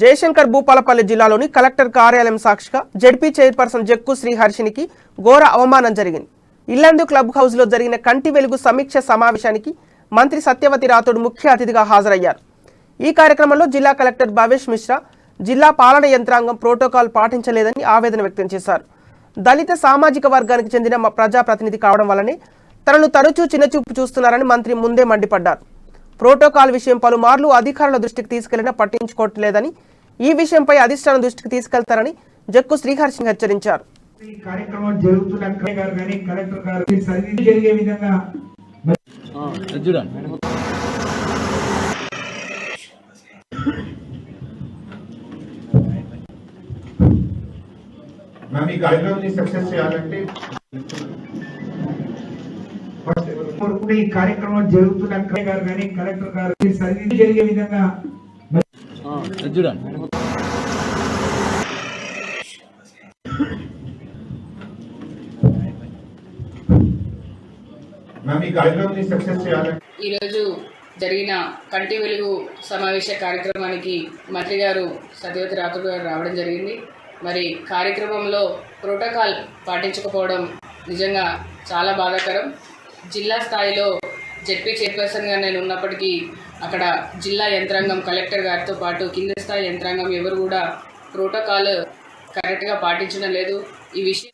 జయశంకర్ భూపాలపల్లి జిల్లాలోని కలెక్టర్ కార్యాలయం సాక్షిగా జెడ్పీ చైర్పర్సన్ జక్కు శ్రీహర్షినికి ఘోర అవమానం జరిగింది. ఇల్లందు క్లబ్ హౌస్ లో జరిగిన కంటి వెలుగు సమీక్ష సమావేశానికి మంత్రి సత్యవతి రాథోడ్ ముఖ్య అతిథిగా హాజరయ్యారు. ఈ కార్యక్రమంలో జిల్లా కలెక్టర్ భవేష్ మిశ్రా జిల్లా పాలన యంత్రాంగం ప్రోటోకాల్ పాటించలేదని ఆవేదన వ్యక్తం చేశారు. దళిత సామాజిక వర్గానికి చెందిన ప్రజాప్రతినిధి కావడం వల్లనే తనను తరచూ చిన్నచూపు చూస్తున్నారని మంత్రి ముందే మండిపడ్డారు. ప్రోటోకాల్ విషయం పలుమార్లు అధికారుల దృష్టికి తీసుకెళ్లినా పట్టించుకోవట్లేదని, ఈ విషయంపై అధిష్టానం దృష్టికి తీసుకెళ్తారని జక్కు శ్రీహర్షింగ్ హెచ్చరించారు. ఈ కార్యక్రమం జరుగుతున్న కలెక్టర్ గారు సర్వీస్ జరిగే విధంగా ఈరోజు జరిగిన కంటి వెలుగు సమావేశ కార్యక్రమానికి మంత్రి గారు సత్యవతి రాథోడ్ గారు రావడం జరిగింది. మరి కార్యక్రమంలో ప్రోటోకాల్ పాటించకపోవడం నిజంగా చాలా బాధాకరం. జిల్లా స్థాయిలో జెడ్పీ చైర్పర్సన్గా నేను ఉన్నప్పటికీ అక్కడ జిల్లా యంత్రాంగం కలెక్టర్ గారితో పాటు కింద స్థాయి యంత్రాంగం ఎవరు కూడా ప్రోటోకాల్ కరెక్ట్గా పాటించడం లేదు. ఈ విషయం